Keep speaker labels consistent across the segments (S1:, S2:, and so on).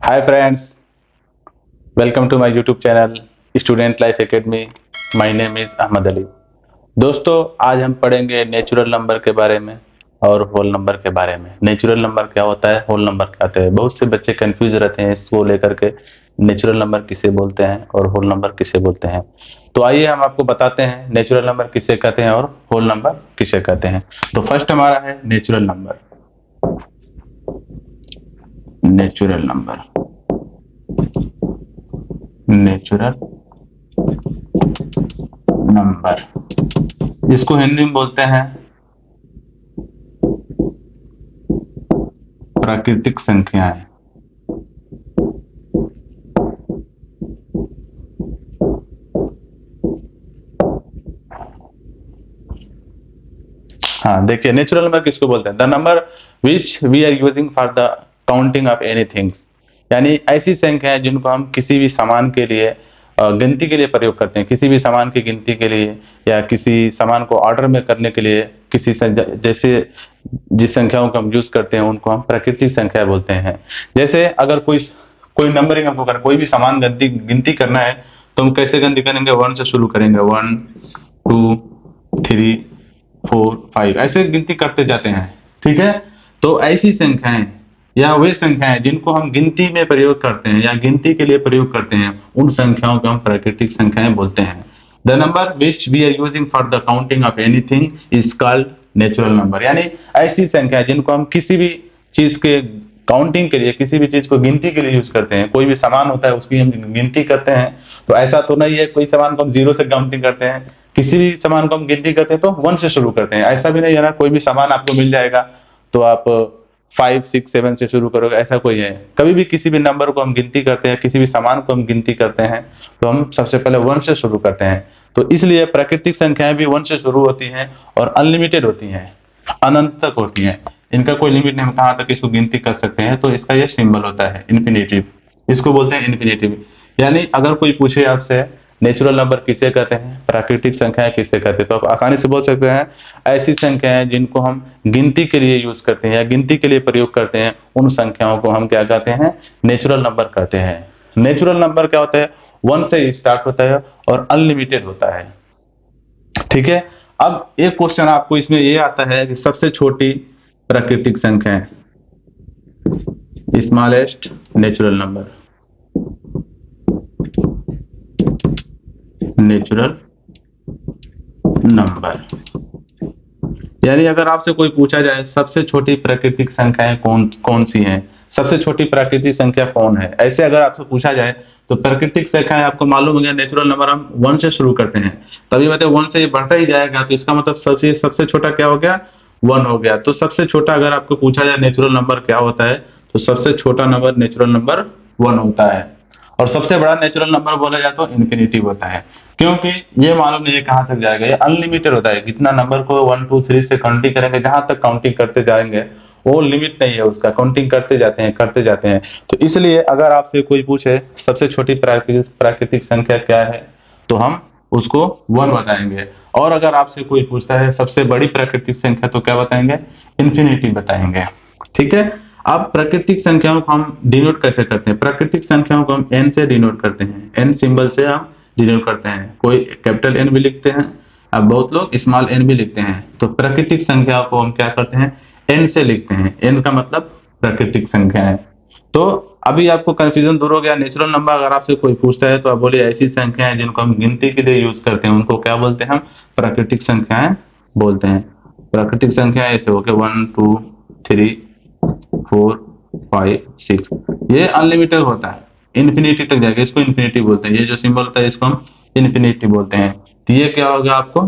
S1: Hi friends, welcome to my YouTube channel Student Life Academy. My name is Ahmad Ali. दोस्तों, आज हम पढ़ेंगे natural number के बारे में और होल नंबर के बारे में। नेचुरल नंबर क्या होता है, होल नंबर क्या होता है। बहुत से बच्चे कंफ्यूज रहते हैं इसको लेकर के, नेचुरल नंबर किसे बोलते हैं और होल नंबर किसे बोलते हैं। तो आइए हम आपको बताते हैं नेचुरल नंबर किसे कहते हैं और होल नंबर किसे कहते हैं। तो फर्स्ट हमारा है natural number. Natural number, natural number, इसको हिंदी में बोलते हैं प्राकृतिक संख्याएं। हाँ, देखिए नेचुरल नंबर किसको बोलते हैं। The number which we are using for the counting of anything, यानी ऐसी संख्याएं जिनको हम किसी भी सामान के लिए गिनती के लिए प्रयोग करते हैं। किसी भी सामान की गिनती के लिए या किसी सामान को ऑर्डर में करने के लिए किसी जैसे जिस संख्याओं को हम यूज करते हैं उनको हम प्राकृतिक संख्या बोलते हैं। जैसे अगर कोई कोई नंबरिंग हमको करना, कोई भी सामान गिनती गिनती करना है तो हम कैसे गिनती करेंगे, 1 से शुरू करेंगे। 1 2 3 4 5 ऐसे गिनती करते जाते हैं। ठीक है, तो ऐसी संख्याएं या वे संख्याएं जिनको हम गिनती में प्रयोग करते हैं या गिनती के लिए प्रयोग करते हैं, उन संख्याओं को हम प्राकृतिक संख्याएं बोलते हैं। The number which we are using for the counting of anything is called natural number, यानी ऐसी संख्या जिनको हम किसी भी चीज के काउंटिंग के लिए, किसी भी चीज को गिनती के लिए यूज करते हैं। कोई भी सामान होता है उसकी हम गिनती करते हैं, तो ऐसा तो नहीं है कोई सामान को हम जीरो से काउंटिंग करते हैं। किसी भी सामान को हम गिनती करते हैं तो 1 से शुरू करते हैं। ऐसा भी नहीं है ना कोई भी सामान आपको मिल जाएगा तो आप 5 6 7 से शुरू करोगे, ऐसा कोई है। कभी भी किसी भी नंबर को हम गिनती करते हैं, किसी भी सामान को हम गिनती करते हैं तो हम सबसे पहले 1 से शुरू करते हैं। तो इसलिए प्राकृतिक संख्याएं भी 1 से शुरू होती हैं और अनलिमिटेड होती हैं, अनंत तक होती हैं। इनका कोई लिमिट नहीं, हम कहाँ तक इसको गिनती कर सकते हैं। तो इसका ये सिंबल होता है इन्फिनिटिव, इसको बोलते हैं इन्फिनिटिव। यानी अगर कोई पूछे आपसे नेचुरल नंबर किसे कहते हैं, प्राकृतिक संख्याएं किसे कहते हैं, तो आप आसानी से बोल सकते हैं ऐसी संख्याएं जिनको हम गिनती के लिए यूज करते हैं या गिनती के लिए प्रयोग करते हैं, उन संख्याओं को हम क्या कहते हैं, नेचुरल नंबर कहते हैं। नेचुरल नंबर क्या होता है, 1 से स्टार्ट होता है और अनलिमिटेड होता है। ठीक है, अब एक क्वेश्चन आपको इसमें ये आता है कि सबसे छोटी प्राकृतिक संख्या है, smallest natural number, natural number. यानी अगर आपसे कोई पूछा जाए सबसे छोटी प्राकृतिक संख्याएं कौन कौन सी हैं, सबसे छोटी प्राकृतिक संख्या कौन है, ऐसे अगर आपसे पूछा जाए तो प्राकृतिक संख्याएं आपको मालूम हो गया, नेचुरल नंबर हम 1 से शुरू करते हैं। तभी मतलब 1 से ये बढ़ता ही जाएगा, तो इसका मतलब सबसे सबसे छोटा क्या हो गया, 1 हो गया। तो सबसे छोटा अगर आपको पूछा जाए नेचुरल नंबर क्या होता है, तो सबसे छोटा नंबर नेचुरल नंबर 1 होता है। और सबसे बड़ा नेचुरल नंबर बोला जाए तो इन्फिनिटी होता है, क्योंकि ये मालूम नहीं है कहाँ तक जाएगा, ये अनलिमिटेड होता है। कितना नंबर को 1 2 3 से काउंटिंग करेंगे, जहां तक काउंटिंग करते जाएंगे वो लिमिट नहीं है उसका, काउंटिंग करते जाते हैं करते जाते हैं। तो इसलिए अगर आपसे कोई पूछे सबसे छोटी प्राकृतिक संख्या क्या है, तो हम उसको 1 बताएंगे। और अगर आपसे कोई पूछता है सबसे बड़ी प्राकृतिक संख्या, तो क्या बताएंगे, इन्फिनिटी बताएंगे। ठीक है, अब प्राकृतिक संख्याओं को हम डिनोट कैसे करते हैं, प्राकृतिक संख्याओं को हम एन से डिनोट करते हैं, एन सिंबल से हम डिनोट करते हैं। कोई कैपिटल एन भी लिखते हैं, अब बहुत लोग स्मॉल एन भी लिखते हैं। तो प्राकृतिक संख्या को हम क्या करते हैं, एन से लिखते हैं। एन का मतलब प्राकृतिक संख्या है। तो अभी आपको कंफ्यूजन दूर हो गया। नेचुरल नंबर अगर आपसे कोई पूछता है तो आप बोलिए ऐसी संख्याएं जिनको हम गिनती के लिए यूज करते हैं उनको क्या बोलते हैं, हम प्राकृतिक संख्याएं बोलते हैं। प्राकृतिक संख्याएं ऐसे हो गए 1 2 3 4 5 6, ये अनलिमिटेड होता है, इन्फिनिटी तक जाएगा, इसको इन्फिनिटी बोलते हैं। ये जो सिंबल होता है इसको हम इन्फिनिटी बोलते हैं। तो ये क्या हो गया, आपको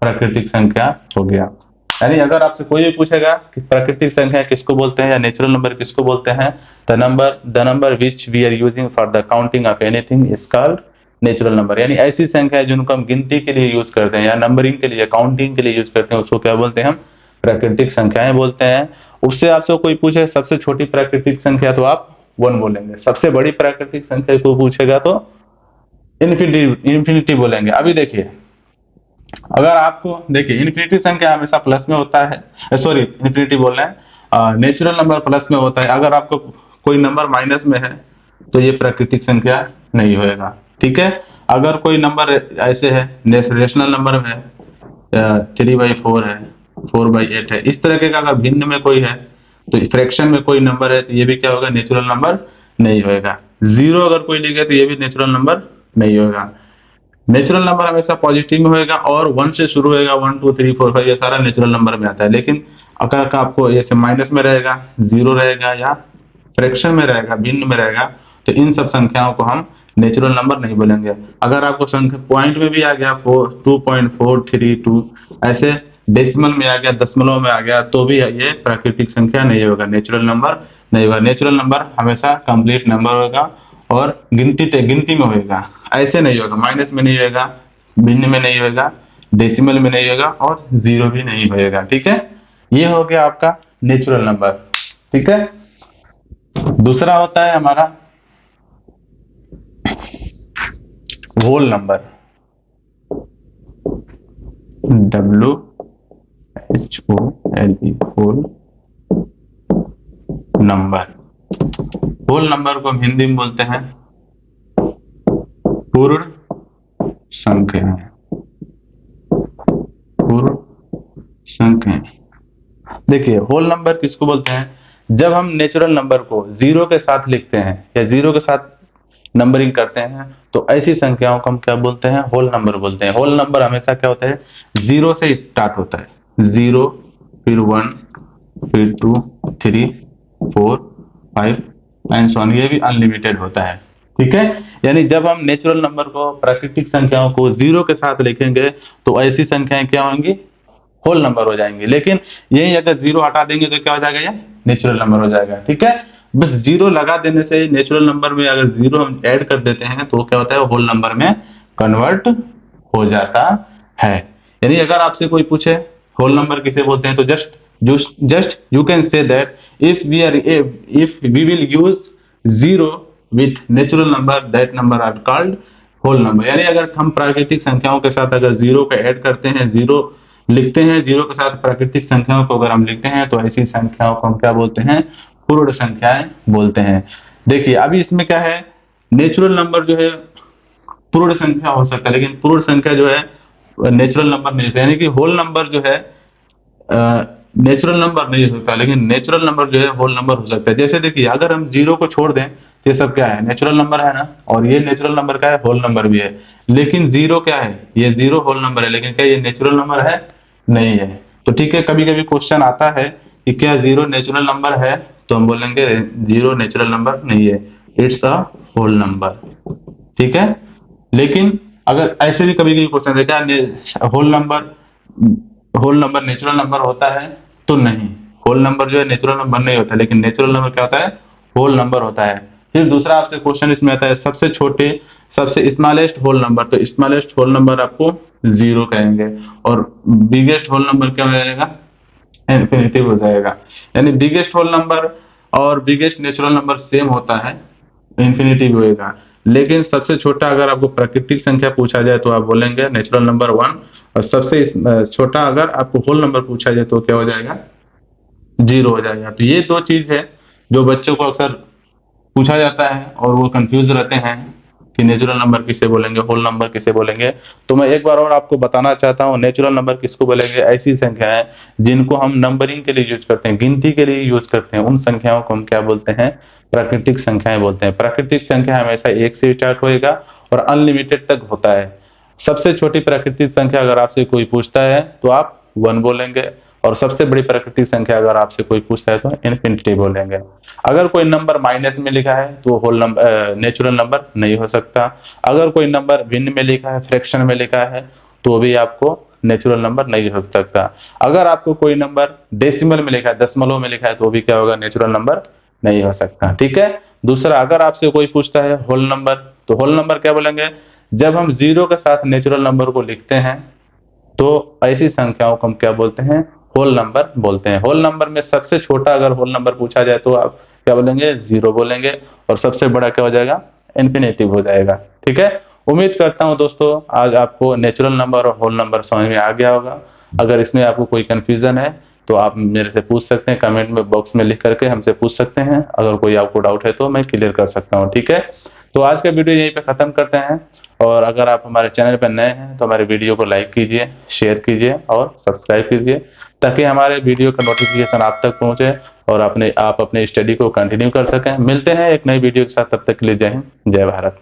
S1: प्राकृतिक संख्या हो गया। यानी अगर आपसे कोई भी पूछेगा कि प्राकृतिक संख्या किसको बोलते हैं या नेचुरल नंबर किसको बोलते हैं, the number which we are using for the counting of anything is called natural number. यानी ऐसी संख्या है जिनको हम गिनती के लिए यूज करते हैं या नंबरिंग के लिए, काउंटिंग के लिए यूज करते हैं, उसको क्या बोलते हैं, हम प्राकृतिक संख्याएं बोलते हैं। उससे आपसे कोई पूछे सबसे छोटी प्राकृतिक संख्या, तो आप 1 बोलेंगे। सबसे बड़ी प्राकृतिक संख्या को पूछेगा तो इन्फिनिटी इन्फिनिटी बोलेंगे। अभी देखिए, अगर आपको देखिए इन्फिनिटी संख्या हमेशा प्लस में होता है, सॉरी इन्फिनिटी बोल रहे हैं, नेचुरल नंबर प्लस में होता है। अगर आपको कोई नंबर माइनस में है तो ये प्राकृतिक संख्या नहीं होएगा। ठीक है, अगर कोई नंबर ऐसे है, रेशनल नंबर है, 3/4 है, 4/8 है, इस तरह के का अगर भिन्न में कोई है, तो फ्रैक्शन में कोई नंबर है, तो ये भी क्या होगा, नेचुरल नंबर नहीं होएगा। जीरो अगर कोई लिखे तो ये भी नेचुरल नंबर नहीं होगा। नेचुरल नंबर हमेशा पॉजिटिव में होएगा और 1 से शुरू होएगा, 1 2 3 4 5 ये सारा नेचुरल नंबर में आता है। लेकिन अगर का आपको जैसे माइनस में रहेगा, जीरो रहेगा या फ्रैक्शन में रहेगा, भिन्न में रहेगा, तो इन सब संख्याओं को हम नेचुरल नंबर नहीं बोलेंगे। अगर आपको संख्या पॉइंट में भी आ गया 2.432 ऐसे डेसिमल में आ गया, दशमलव में आ गया, तो भी ये प्राकृतिक संख्या नहीं होगा, नेचुरल नंबर नहीं होगा। नेचुरल नंबर हमेशा कंप्लीट नंबर होगा और गिनती में होगा, ऐसे नहीं होगा, माइनस में नहीं होगा, भिन्न में नहीं होगा, डेसिमल में नहीं होगा और जीरो भी नहीं होएगा। ठीक है, ये हो गया आपका नेचुरल नंबर। ठीक है, दूसरा होता है हमारा whole number, WHOLE, whole number. Whole number को हम हिंदी में बोलते हैं पूर्ण संख्या, पूर्ण संख्या। देखिए, होल नंबर किसको बोलते हैं, जब हम नेचुरल नंबर को जीरो के साथ लिखते हैं या जीरो के साथ नंबरिंग करते हैं, तो ऐसी संख्याओं को हम क्या बोलते हैं, होल नंबर बोलते हैं। होल नंबर हमेशा क्या होता है, जीरो से स्टार्ट होता है, जीरो, फिर 1, फिर 2, 3, 4, 5 एंड सो ऑन, ये भी अनलिमिटेड होता है। ठीक है, यानी जब हम नेचुरल नंबर को, प्राकृतिक संख्याओं को जीरो के साथ लिखेंगे, तो ऐसी संख्याएं क्या होंगी, होल नंबर हो जाएंगे। लेकिन यही अगर जीरो हटा देंगे तो क्या हो जाएगा, ये नेचुरल नंबर हो जाएगा। ठीक है, बस जीरो लगा देने से नेचुरल नंबर में अगर जीरो हम ऐड कर देते हैं तो क्या होता है, होल नंबर में कन्वर्ट हो जाता है। यानी अगर आपसे कोई पूछे होल नंबर किसे बोलते हैं, तो just you can say that if we will use zero with natural number, that number are called whole number. यानी अगर हम प्राकृतिक संख्याओं के साथ अगर जीरो का ऐड करते हैं, जीरो लिखते हैं, जीरो के साथ प्राकृतिक संख्याओं को अगर हम लिखते हैं, तो ऐसी संख्याओं को हम क्या बोलते हैं, पूर्ण संख्याएं बोलते हैं। देखिए अभी इसमें क्या है, नेचुरल नंबर जो है पूर्ण संख्या हो सकता है, लेकिन पूर्ण संख्या जो है नेचुरल नंबर नहीं होता। यानी कि होल नंबर जो है नेचुरल नंबर नहीं होता, लेकिन नेचुरल नंबर जो है होल नंबर हो सकता है। जैसे देखिए, अगर हम जीरो को छोड़ दें तो ये सब क्या है, नेचुरल नंबर है ना, और ये नेचुरल नंबर क्या है, होल नंबर भी है। लेकिन जीरो क्या है, ये जीरो होल नंबर है, लेकिन क्या ये नेचुरल नंबर है, नहीं है। तो ठीक है, कभी कभी क्वेश्चन आता है कि क्या जीरो नेचुरल नंबर है, तो हम बोलेंगे जीरो नेचुरल नंबर नहीं है, इट्स अ होल नंबर। ठीक है, लेकिन अगर ऐसे भी कभी कभी क्वेश्चन देखा, होल नंबर नेचुरल नंबर होता है, तो नहीं, होल नंबर जो है नेचुरल नंबर नहीं होता, लेकिन नेचुरल नंबर क्या होता है, होल नंबर होता है। फिर दूसरा आपसे क्वेश्चन इसमें आता है, सबसे छोटे, सबसे स्मॉलेस्ट होल नंबर, तो स्मॉलेस्ट होल नंबर आपको जीरो कहेंगे, और बिगेस्ट होल नंबर क्या हो जाएगा, इन्फिनिटिव हो जाएगा। यानी बिगेस्ट होल नंबर और बिगेस्ट नेचुरल नंबर सेम होता है, इन्फिनिटिव होएगा। लेकिन सबसे छोटा अगर आपको प्राकृतिक संख्या पूछा जाए तो आप बोलेंगे नेचुरल नंबर 1, और सबसे छोटा अगर आपको होल नंबर पूछा जाए तो क्या हो जाएगा, जीरो हो जाएगा। तो ये दो चीज है जो बच्चों को अक्सर पूछा जाता है और वो कंफ्यूज रहते हैं कि नेचुरल नंबर किसे बोलेंगे, होल नंबर किसे बोलेंगे। तो मैं एक बार और आपको बताना चाहता हूँ, नेचुरल नंबर किसको बोलेंगे, ऐसी संख्याएं जिनको हम नंबरिंग के लिए यूज करते हैं, गिनती के लिए यूज करते हैं, उन संख्याओं को हम क्या बोलते हैं, प्राकृतिक संख्याएं बोलते हैं। प्राकृतिक संख्या हमेशा एक से स्टार्ट होएगा और अनलिमिटेड तक होता है। सबसे छोटी प्राकृतिक संख्या अगर आपसे कोई पूछता है तो आप 1 बोलेंगे, और सबसे बड़ी प्राकृतिक संख्या अगर आपसे कोई पूछता है तो इन्फिनिटी बोलेंगे। अगर कोई नंबर माइनस में लिखा है तो होल नंबर, नेचुरल नंबर नहीं हो सकता। अगर कोई नंबर भिन्न में लिखा है, फ्रैक्शन में लिखा है, तो भी आपको नेचुरल नंबर नहीं हो सकता। अगर आपको कोई नंबर डेसिमल में लिखा है, दशमलव में लिखा है, तो भी क्या होगा, नेचुरल नंबर नहीं हो सकता। ठीक है, दूसरा अगर आपसे कोई पूछता है होल नंबर, तो होल नंबर क्या बोलेंगे, जब हम जीरो के साथ नेचुरल नंबर को लिखते हैं, तो ऐसी संख्याओं को हम क्या बोलते हैं, होल नंबर बोलते हैं। होल नंबर में सबसे छोटा अगर होल नंबर पूछा जाए तो आप क्या बोलेंगे, जीरो बोलेंगे, और सबसे बड़ा क्या हो जाएगा, इन्फिनिटिव हो जाएगा। ठीक है, उम्मीद करता हूं दोस्तों आज आपको नेचुरल नंबर और होल नंबर समझ में आ गया होगा। अगर इसमें आपको कोई कंफ्यूजन है तो आप मेरे से पूछ सकते हैं, कमेंट में बॉक्स में लिख करके हमसे पूछ सकते हैं। अगर कोई आपको डाउट है तो मैं क्लियर कर सकता हूँ, ठीक है। तो आज का वीडियो यहीं पे खत्म करते हैं, और अगर आप हमारे चैनल पर नए हैं तो हमारे वीडियो को लाइक कीजिए, शेयर कीजिए और सब्सक्राइब कीजिए, ताकि हमारे वीडियो का नोटिफिकेशन आप तक पहुंचे और आप अपने स्टडी को कंटिन्यू कर सकें। मिलते हैं एक नई वीडियो के साथ, तब तक के लिए जय हिंद, जय भारत।